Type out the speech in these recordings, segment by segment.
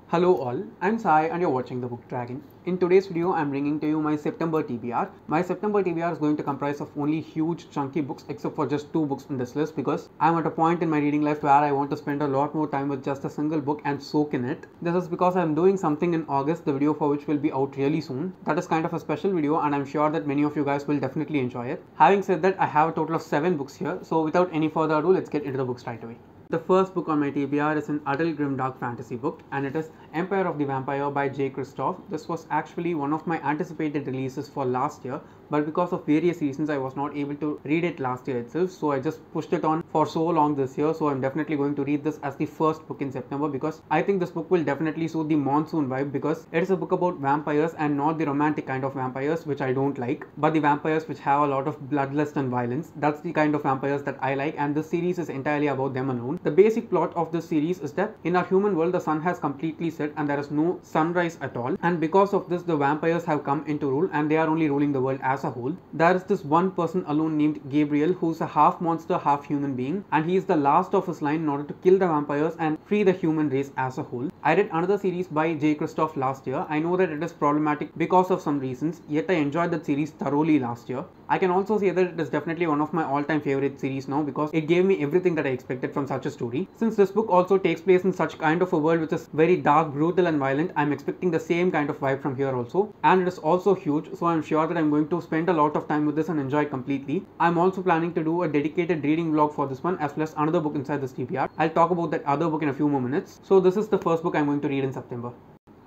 Hello all, I'm Sai and you're watching The Book Dragon. In today's video, I'm bringing to you my September TBR. My September TBR is going to comprise of only huge chunky books except for just 2 books in this list because I'm at a point in my reading life where I want to spend a lot more time with just a single book and soak in it. This is because I'm doing something in August, the video for which will be out really soon. That is kind of a special video and I'm sure that many of you guys will definitely enjoy it. Having said that, I have a total of 7 books here, so without any further ado, let's get into the books right away. The first book on my TBR is an adult grimdark fantasy book and it is Empire of the Vampire by Kristoff. This was actually one of my anticipated releases for last year, but because of various reasons I was not able to read it last year itself, so I just pushed it on for so long this year. So I'm definitely going to read this as the first book in September because I think this book will definitely suit the monsoon vibe because it is a book about vampires and not the romantic kind of vampires which I don't like, but the vampires which have a lot of bloodlust and violence. That's the kind of vampires that I like, and this series is entirely about them alone. The basic plot of this series is that in our human world the sun has completely set and there is no sunrise at all, and because of this the vampires have come into rule and they are only ruling the world as a whole. There is this one person alone named Gabriel who's a half monster half human being, and he is the last of his line in order to kill the vampires and free the human race as a whole. I read another series by Kristoff last year. I know that it is problematic because of some reasons, yet I enjoyed that series thoroughly last year. I can also say that it is definitely one of my all-time favorite series now because it gave me everything that I expected from such a story. Since this book also takes place in such kind of a world which is very dark, brutal and violent, I'm expecting the same kind of vibe from here also, and it is also huge, so I'm sure that I'm going to spend a lot of time with this and enjoy it completely. I'm also planning to do a dedicated reading vlog for this one as well as another book inside this TBR. I'll talk about that other book in a few more minutes. So this is the first book I'm going to read in September.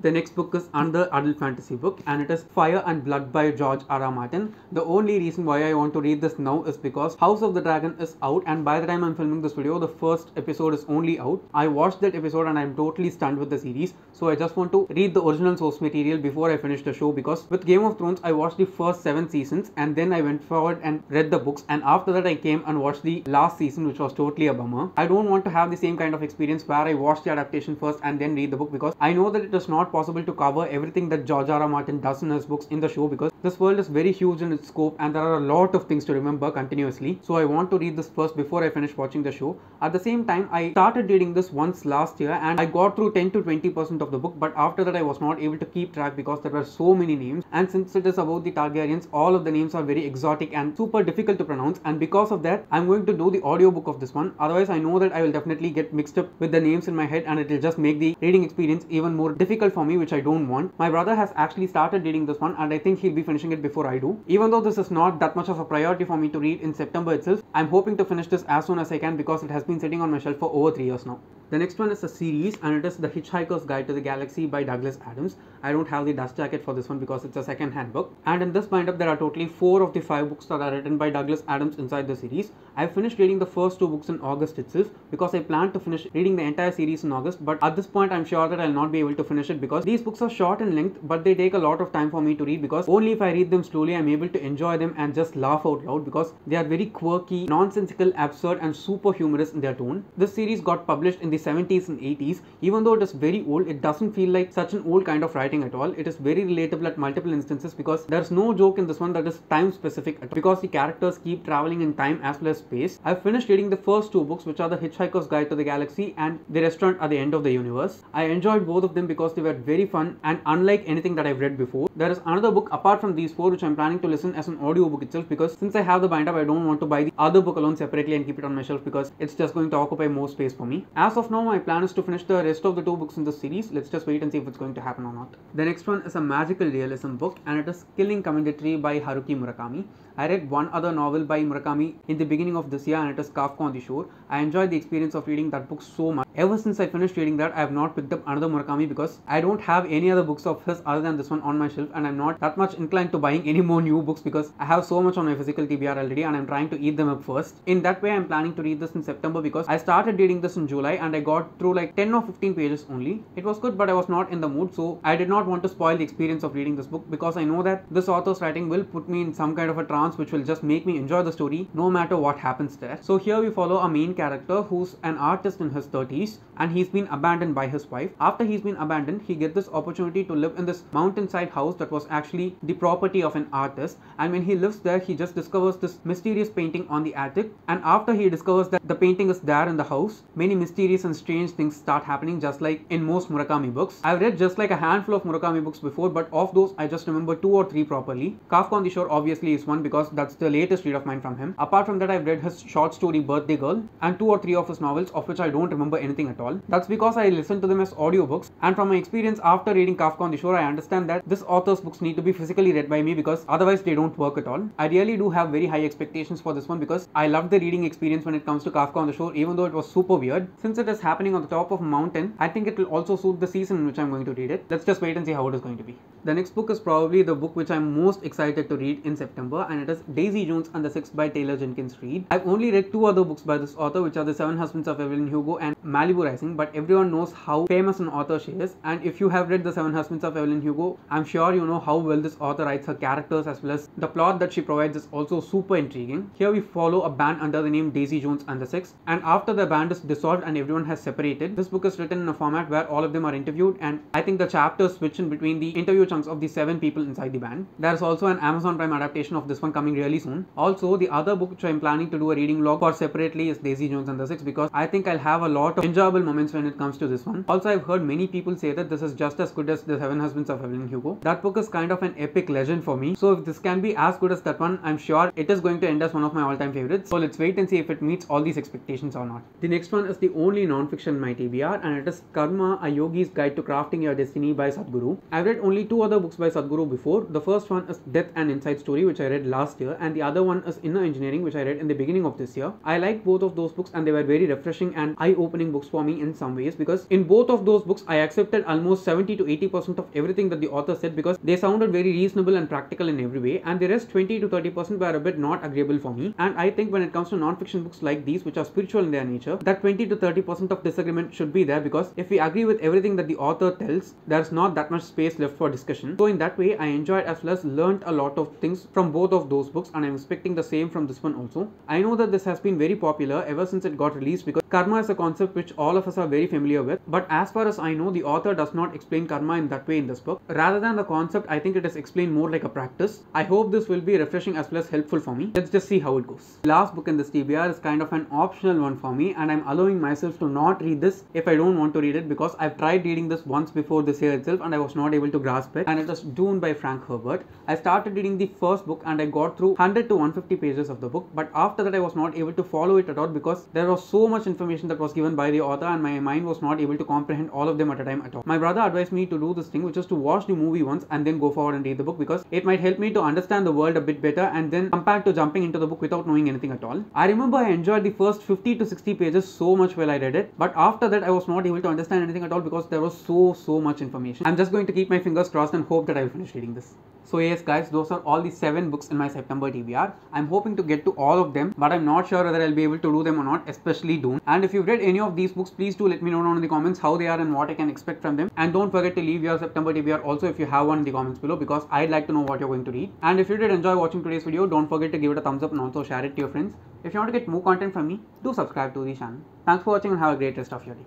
The next book is another adult fantasy book and it is Fire and Blood by George R.R. Martin. The only reason why I want to read this now is because House of the Dragon is out, and by the time I'm filming this video the first episode is only out. I watched that episode and I'm totally stunned with the series, so I just want to read the original source material before I finish the show, because with Game of Thrones I watched the first 7 seasons and then I went forward and read the books, and after that I came and watched the last season, which was totally a bummer. I don't want to have the same kind of experience where I watch the adaptation first and then read the book, because I know that it is not possible to cover everything that George R.R. Martin does in his books in the show, because this world is very huge in its scope and there are a lot of things to remember continuously. So I want to read this first before I finish watching the show. At the same time, I started reading this once last year and I got through 10 to 20% of the book, but after that I was not able to keep track because there were so many names, and since it is about the Targaryens, all of the names are very exotic and super difficult to pronounce, and because of that I'm going to do the audiobook of this one. Otherwise I know that I will definitely get mixed up with the names in my head and it will just make the reading experience even more difficult for me, which I don't want. My brother has actually started reading this one and I think he'll be finishing it before I do. Even though this is not that much of a priority for me to read in September itself, I'm hoping to finish this as soon as I can because it has been sitting on my shelf for over 3 years now. The next one is a series and it is The Hitchhiker's Guide to the Galaxy by Douglas Adams. I don't have the dust jacket for this one because it's a second-hand book, and in this bind-up there are totally 4 of the 5 books that are written by Douglas Adams inside the series. I finished reading the first 2 books in August itself because I planned to finish reading the entire series in August, but at this point I'm sure that I'll not be able to finish it because these books are short in length, but they take a lot of time for me to read, because only if I read them slowly I'm able to enjoy them and just laugh out loud because they are very quirky, nonsensical, absurd and super humorous in their tone. This series got published in the 70s and 80s. Even though it is very old, it doesn't feel like such an old kind of writing at all. It is very relatable at multiple instances because there's no joke in this one that is time specific at all, because the characters keep traveling in time as well as space. I've finished reading the first 2 books, which are The Hitchhiker's Guide to the Galaxy and The Restaurant at the End of the Universe. I enjoyed both of them because they were very fun and unlike anything that I've read before. There is another book apart from these 4 which I'm planning to listen as an audiobook itself, because since I have the bind-up I don't want to buy the other book alone separately and keep it on my shelf because it's just going to occupy more space for me. As of now, my plan is to finish the rest of the 2 books in this series. Let's just wait and see if it's going to happen or not. The next one is a magical realism book and it is Killing Commendatore by Haruki Murakami. I read one other novel by Murakami in the beginning of this year and it is Kafka on the Shore. I enjoyed the experience of reading that book so much. Ever since I finished reading that, I have not picked up another Murakami because I don't have any other books of his other than this one on my shelf, and I'm not that much inclined to buying any more new books because I have so much on my physical TBR already and I'm trying to eat them up first. In that way, I'm planning to read this in September because I started reading this in July and I got through like 10 or 15 pages only. It was good, but I was not in the mood, so I did not want to spoil the experience of reading this book because I know that this author's writing will put me in some kind of a trance which will just make me enjoy the story no matter what happens there. So here we follow a main character who's an artist in his 30s and he's been abandoned by his wife. After he's been abandoned, he gets this opportunity to live in this mountainside house that was actually the property of an artist, and when he lives there he just discovers this mysterious painting on the attic, and after he discovers that the painting is there in the house, many mysterious and strange things start happening, just like in most Murakami books. I've read just like a handful of Murakami books before, but of those I just remember 2 or 3 properly. Kafka on the Shore obviously is one because that's the latest read of mine from him. Apart from that, I've read his short story Birthday Girl and 2 or 3 of his novels, of which I don't remember anything at all. That's because I listened to them as audiobooks, and from my experience after reading Kafka on the Shore, I understand that this author's books need to be physically read by me because otherwise they don't work at all. I really do have very high expectations for this one because I loved the reading experience when it comes to Kafka on the Shore, even though it was super weird. Since it is happening on the top of a mountain, I think it will also suit the season in which I'm going to read it. Let's just wait and see how it is going to be. The next book is probably the book which I'm most excited to read in September, and it is Daisy Jones and the Six by Taylor Jenkins Reid. I've only read 2 other books by this author, which are The Seven Husbands of Evelyn Hugo and Malibu Rising, but everyone knows how famous an author she is, and if you have read The Seven Husbands of Evelyn Hugo, I'm sure you know how well this author writes her characters, as well as the plot that she provides is also super intriguing. Here we follow a band under the name Daisy Jones and the Six, and after the band is dissolved and everyone has separated, this book is written in a format where all of them are interviewed, and I think the chapters switch in between the interview chunks of the 7 people inside the band. There is also an Amazon Prime adaptation of this one coming really soon. Also, the other book which I'm planning to do a reading log for separately is Daisy Jones and the Six, because I think I'll have a lot of enjoyable moments when it comes to this one. Also, I've heard many people say that this is just as good as The Seven Husbands of Evelyn Hugo. That book is kind of an epic legend for me, so if this can be as good as that one, I'm sure it is going to end as one of my all-time favorites. So let's wait and see if it meets all these expectations or not. The next one is the only non-fiction in my TBR, and it is Karma, A Yogi's Guide to Crafting Your Destiny by Sadhguru. I've read only 2 other books by Sadhguru before. The first one is Death and Inside Story, which I read last year, and the other one is Inner Engineering, which I read in the beginning of this year. I liked both of those books, and they were very refreshing and eye-opening books for me in some ways, because in both of those books I accepted almost 70 to 80% of everything that the author said, because they sounded very reasonable and practical in every way, and the rest 20 to 30% were a bit not agreeable for me. And I think when it comes to non-fiction books like these, which are spiritual in their nature, that 20 to 30% of disagreement should be there, because if we agree with everything that the author tells, there's not that much space left for discussion. So in that way, I enjoyed as well as learned a lot of things from both of those books, and I'm expecting the same from this one also. I know that this has been very popular ever since it got released, because karma is a concept which all of us are very familiar with, but as far as I know, the author does not explain karma in that way in this book. Rather than the concept, I think it is explained more like a practice. I hope this will be refreshing as well as helpful for me. Let's just see how it goes. The last book in this TBR is kind of an optional one for me, and I'm allowing myself to not read this if I don't want to read it, because I've tried reading this once before this year itself and I was not able to grasp it, and it is Dune by Frank Herbert. I started reading the first book and I got through 100 to 150 pages of the book, but after that I was not able to follow it at all, because there was so much information that was given by the author and my mind was not able to comprehend all of them at a time at all. My brother advised me to do this thing, which is to watch the movie once and then go forward and read the book, because it might help me to understand the world a bit better, and then compared to jumping into the book without knowing anything at all. I remember I enjoyed the first 50 to 60 pages so much while I read it, but after that I was not able to understand anything at all because there was so much information. I'm just going to keep my fingers crossed and hope that I will finish reading this. So yes guys, those are all the 7 books in my September TBR. I'm hoping to get to all of them, but I'm not sure whether I'll be able to do them or not, especially Dune. And if you've read any of these books, please do let me know down in the comments how they are and what I can expect from them. And don't forget to leave your September TBR also if you have one in the comments below, because I'd like to know what you're going to read. And if you did enjoy watching today's video, don't forget to give it a thumbs up and also share it to your friends. If you want to get more content from me, do subscribe to the channel. Thanks for watching and have a great rest of your day.